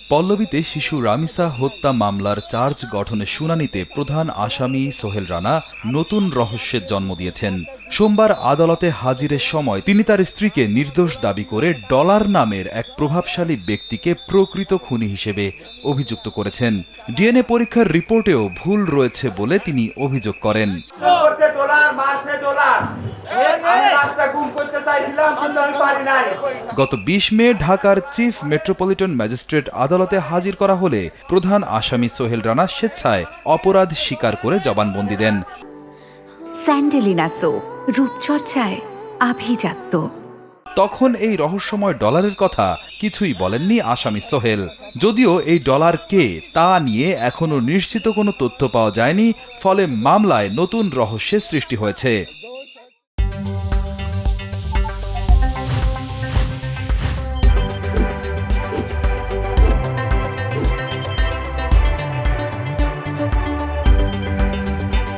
পল্লবীতে শিশু রামিসা হত্যা মামলার চার্জ গঠনের শুনানিতে প্রধান আসামি সোহেল রানা নতুন রহস্যের জন্ম দিয়েছেন। সোমবার আদালতে হাজিরের সময় তিনি তার স্ত্রীকে নির্দোষ দাবি করে ডলার নামের এক প্রভাবশালী ব্যক্তিকে প্রকৃত খুনি হিসেবে অভিযুক্ত করেছেন। ডিএনএ পরীক্ষার রিপোর্টেও ভুল রয়েছে বলে তিনি অভিযোগ করেন। গত ২০ মে ঢাকার চিফ মেট্রোপলিটন ম্যাজিস্ট্রেট আদালতে হাজির করা হলে প্রধান আসামি সোহেল রানা স্বেচ্ছায় অপরাধ স্বীকার করে জবানবন্দি দেন। স্যান্ডেলিনা সো, রূপচর্চায় আভিজাত্য। তখন এই রহস্যময় ডলারের কথা কিছুই বলেননি আসামি সোহেল। যদিও এই ডলার কে তা নিয়ে এখনো নিশ্চিত কোনো তথ্য পাওয়া যায়নি, ফলে মামলায় নতুন রহস্যের সৃষ্টি হয়েছে।